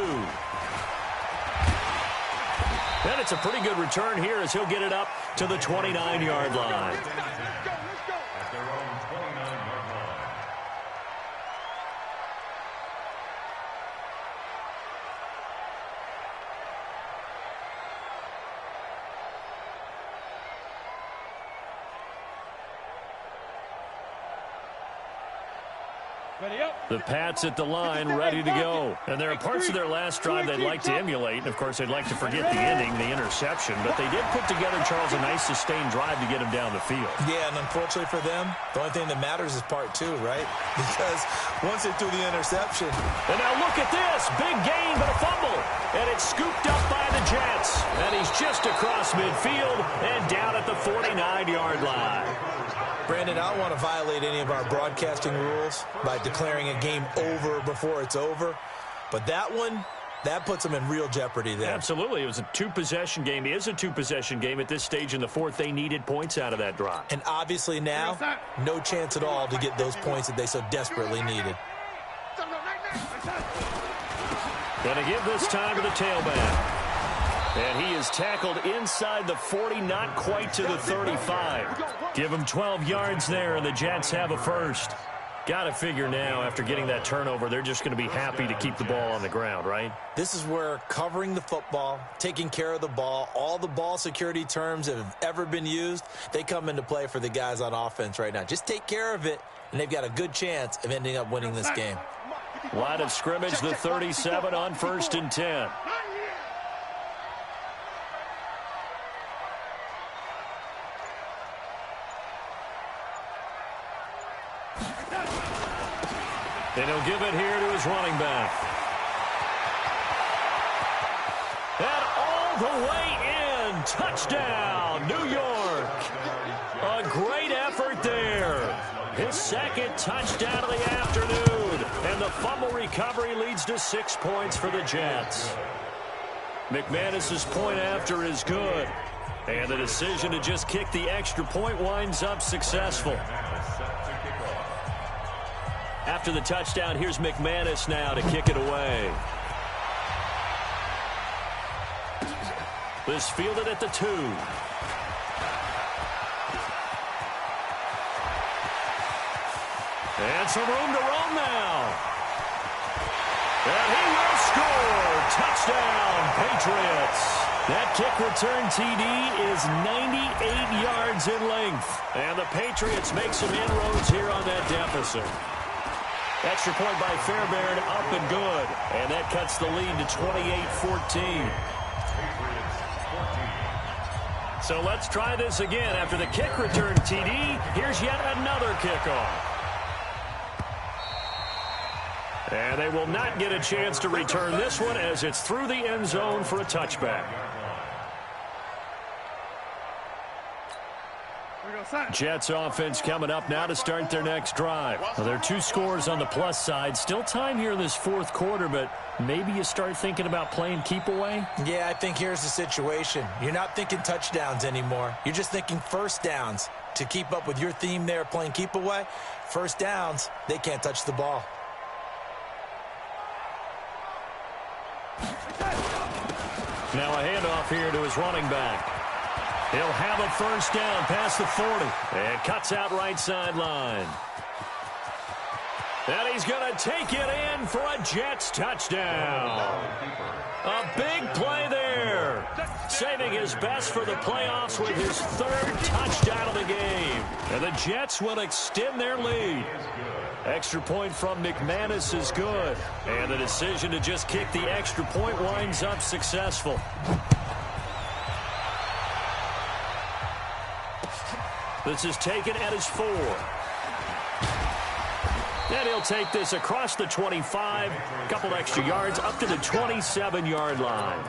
Speaker 11: And it's a pretty good return here as he'll get it up to the 29-yard line. The Pats at the line, ready to go. And there are parts of their last drive they'd like to emulate. And, of course, they'd like to forget the ending, the interception. But they did put together, Charles, a nice sustained drive to get him down the field.
Speaker 13: Yeah, and unfortunately for them, the only thing that matters is part 2, right? Because once they threw the interception.
Speaker 11: And now look at this. Big gain, but a fumble. And it's scooped up by the Jets. And he's just across midfield and down at the 49-yard line.
Speaker 13: Brandon, I don't want to violate any of our broadcasting rules by declaring a game over before it's over. But that one, that puts them in real jeopardy there.
Speaker 11: Absolutely. It was a 2-possession game. It is a 2-possession game at this stage in the fourth. They needed points out of that drive.
Speaker 13: And obviously now, no chance at all to get those points that they so desperately needed.
Speaker 11: Going to give this time to the tailback. And he is tackled inside the 40, not quite to the 35. Give him 12 yards there, and the Jets have a first. Got to figure now, after getting that turnover, they're just going to be happy to keep the ball on the ground, right?
Speaker 13: This is where covering the football, taking care of the ball, all the ball security terms that have ever been used, they come into play for the guys on offense right now. Just take care of it, and they've got a good chance of ending up winning this game.
Speaker 11: Line of scrimmage, the 37 on 1st and 10. And he'll give it here to his running back. And all the way in. Touchdown, New York. A great effort there. His second touchdown of the afternoon. And the fumble recovery leads to 6 points for the Jets. McManus's point after is good. And the decision to just kick the extra point winds up successful. After the touchdown, here's McManus now to kick it away. This fielded at the 2. And some room to roam now. And he will score. Touchdown, Patriots. That kick return TD is 98 yards in length. And the Patriots make some inroads here on that deficit. Extra point by Fairbairn, up and good. And that cuts the lead to 28-14. So let's try this again. After the kick return TD, here's yet another kickoff. And they will not get a chance to return this one as it's through the end zone for a touchback. Jets offense coming up now to start their next drive. Well, there are 2 scores on the plus side. Still time here in this 4th quarter, but maybe you start thinking about playing keep away?
Speaker 13: Yeah, I think here's the situation. You're not thinking touchdowns anymore. You're just thinking first downs. To keep up with your theme there, playing keep away, first downs, they can't touch the ball.
Speaker 11: Now a handoff here to his running back. He'll have a first down past the 40. And cuts out right sideline. And he's going to take it in for a Jets touchdown. A big play there. Saving his best for the playoffs with his 3rd touchdown of the game. And the Jets will extend their lead. Extra point from McManus is good. And the decision to just kick the extra point winds up successful. This is taken at his 4. And he'll take this across the 25. A couple extra yards up to the 27-yard line.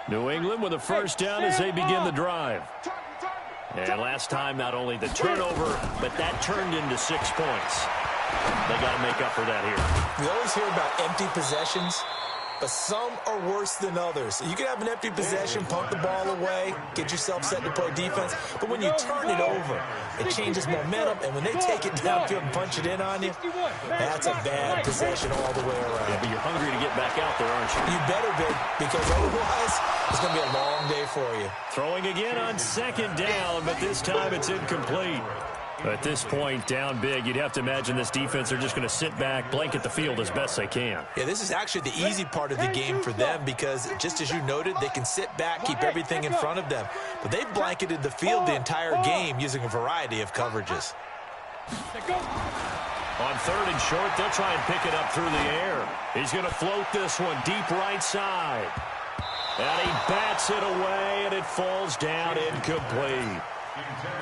Speaker 11: New England with a first down as they begin the drive. And last time, not only the turnover, but that turned into 6 points. They got to make up for that here.
Speaker 13: We always hear about empty possessions, but some are worse than others. You can have an empty possession, punt the ball away, get yourself set to play defense, but when you turn it over, it changes momentum, and when they take it downfield and punch it in on you, that's a bad possession all the way around.
Speaker 11: Yeah, but you're hungry to get back out there, aren't you?
Speaker 13: You better be, because otherwise it's going to be a long day for you.
Speaker 11: Throwing again on 2nd down, but this time it's incomplete. At this point, down big, you'd have to imagine this defense are just going to sit back, blanket the field as best they can.
Speaker 13: Yeah, this is actually the easy part of the game for them because, just as you noted, they can sit back, keep everything in front of them. But they've blanketed the field the entire game using a variety of coverages.
Speaker 11: On 3rd and short, they'll try and pick it up through the air. He's going to float this one deep right side. And he bats it away, and it falls down incomplete.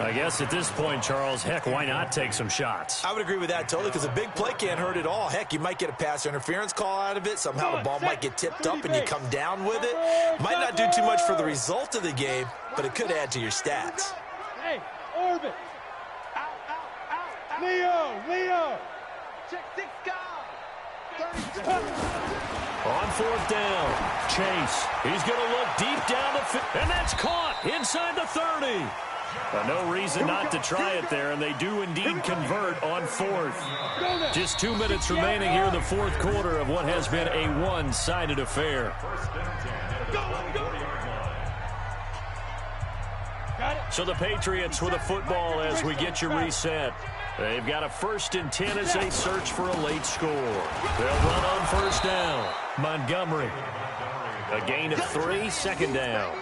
Speaker 11: I guess at this point, Charles, heck, why not take some shots?
Speaker 13: I would agree with that totally because a big play can't hurt at all. Heck, you might get a pass interference call out of it. Somehow the ball might get tipped up and you come down with it. Might not do too much for the result of the game, but it could add to your stats.
Speaker 12: Hey, Orbit. Out. Leo. Check 6 guys. 32.
Speaker 11: On 4th down, Chase. He's going to look deep down the field, and that's caught inside the 30. No reason not to try it there, and they do indeed convert on 4th. Just 2 minutes remaining here in the 4th quarter of what has been a one-sided affair. So the Patriots with a football as we get you reset. They've got a 1st and 10 as they search for a late score. They'll run on 1st down. Montgomery. A gain of 3, 2nd down.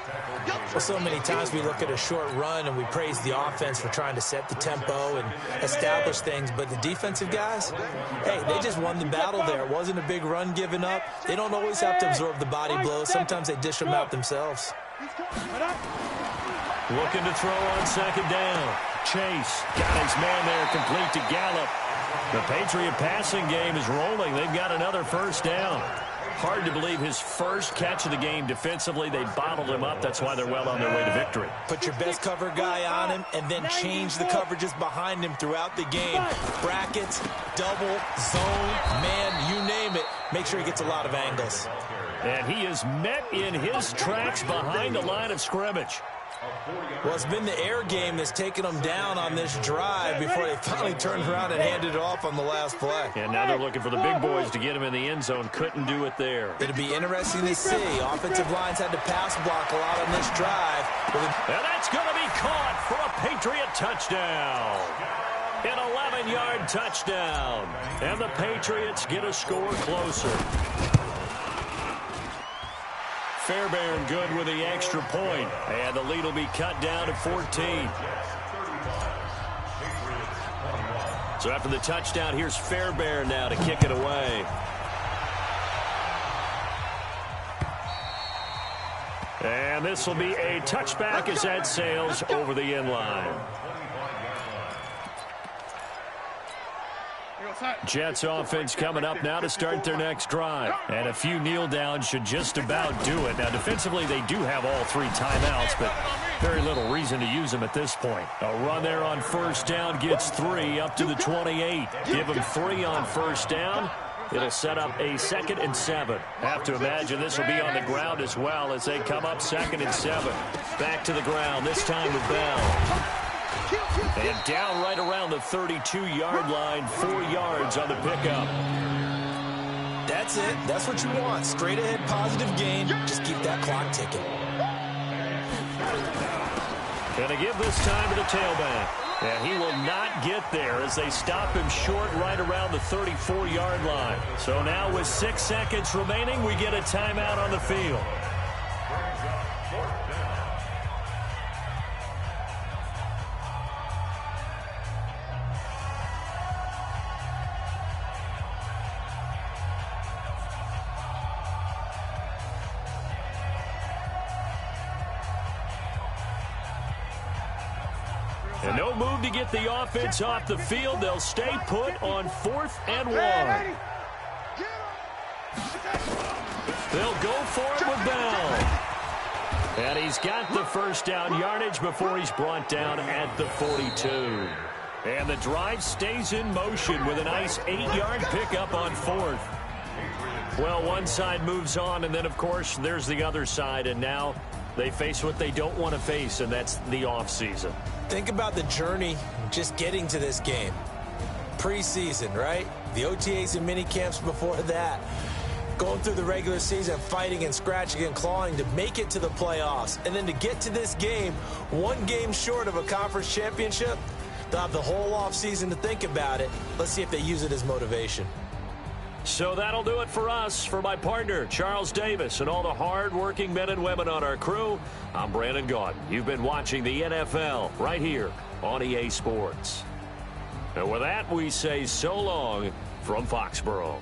Speaker 13: Well, so many times we look at a short run and we praise the offense for trying to set the tempo and establish things, but the defensive guys, hey, they just won the battle there. It wasn't a big run given up. They don't always have to absorb the body blows. Sometimes they dish them out themselves.
Speaker 11: Looking to throw on 2nd down. Chase got his man there, complete to Gallup. The Patriot passing game is rolling. They've got another 1st down. Hard to believe his first catch of the game defensively. They bottled him up. That's why they're well on their way to victory.
Speaker 13: Put your best cover guy on him and then change the coverages behind him throughout the game. Brackets, double, zone, man, you name it. Make sure he gets a lot of angles.
Speaker 11: And he is met in his tracks behind the line of scrimmage.
Speaker 13: Well, it's been the air game that's taken them down on this drive before they finally turned around and handed it off on the last play.
Speaker 11: And now they're looking for the big boys to get him in the end zone. Couldn't do it there.
Speaker 13: It'll be interesting to see. Offensive lines had to pass block a lot on this drive.
Speaker 11: And that's going to be caught for a Patriot touchdown. An 11-yard touchdown. And the Patriots get a score closer. Fairbairn good with the extra point. And the lead will be cut down to 14. So after the touchdown, here's Fairbairn now to kick it away. And this will be a touchback as that sails over the end line. Jets offense coming up now to start their next drive. And a few kneel downs should just about do it. Now, defensively, they do have all 3 timeouts, but very little reason to use them at this point. A run there on first down gets 3 up to the 28. Give them 3 on first down. It'll set up a 2nd and 7. Have to imagine this will be on the ground as well as they come up 2nd and 7. Back to the ground, this time with Bell. And down right around the 32-yard line, 4 yards on the pickup.
Speaker 13: That's it. That's what you want. Straight ahead, positive gain. Just keep that clock ticking.
Speaker 11: Gonna give this time to the tailback. And he will not get there as they stop him short right around the 34-yard line. So now with 6 seconds remaining, we get a timeout on the field. And no move to get the offense off the field. They'll stay put on 4th and 1. They'll go for it with Bell. And he's got the first down yardage before he's brought down at the 42. And the drive stays in motion with a nice 8-yard pickup on 4th. Well, one side moves on, and then, of course, there's the other side. And now they face what they don't want to face, and that's the offseason.
Speaker 13: Think about the journey just getting to this game. Preseason, right? The OTAs and mini camps before that. Going through the regular season, fighting and scratching and clawing to make it to the playoffs. And then to get to this game, 1 game short of a conference championship, they'll have the whole offseason to think about it. Let's see if they use it as motivation.
Speaker 11: So that'll do it for us. For my partner, Charles Davis, and all the hard-working men and women on our crew, I'm Brandon Gaudin. You've been watching the NFL right here on EA Sports. And with that, we say so long from Foxborough.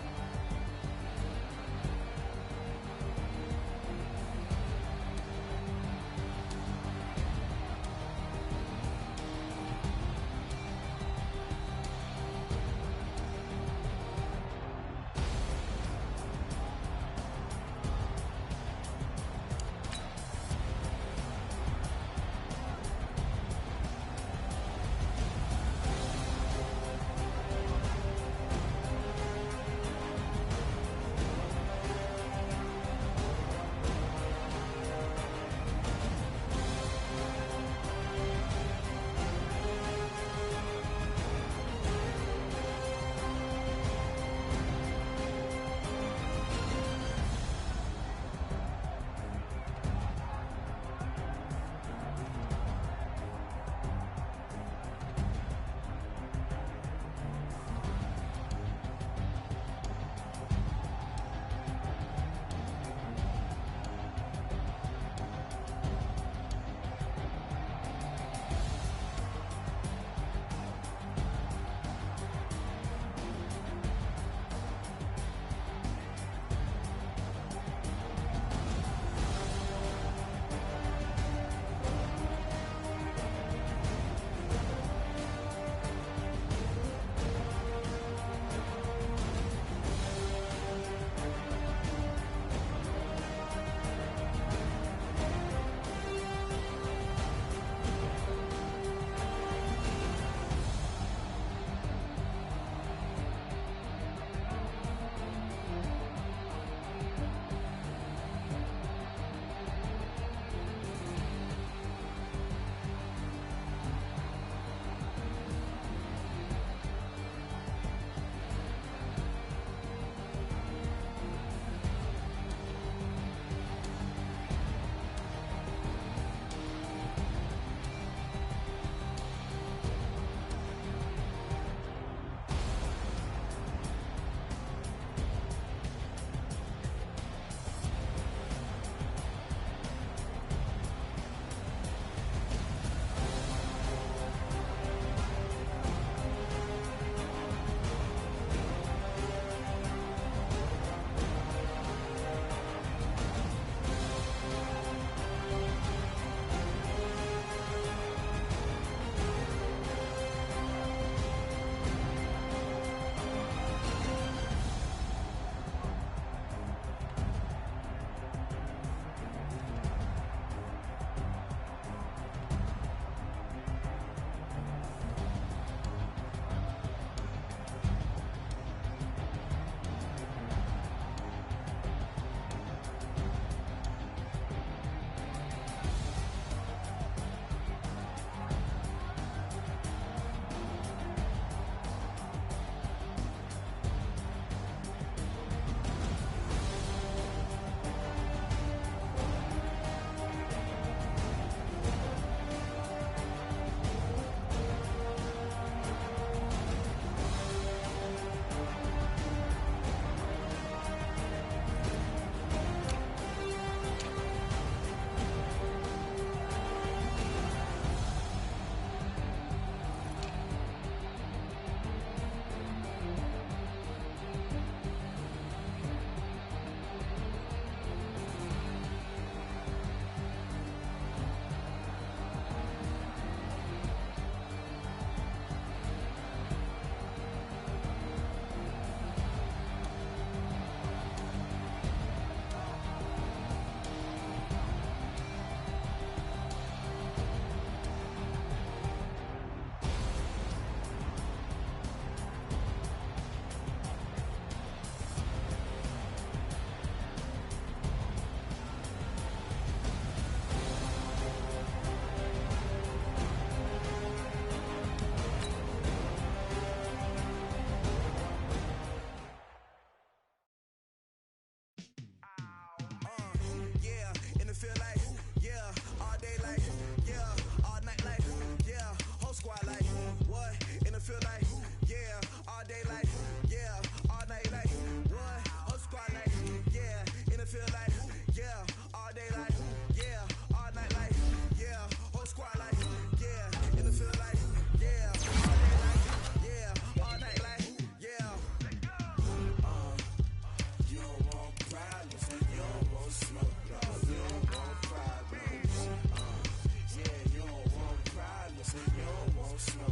Speaker 6: smoke.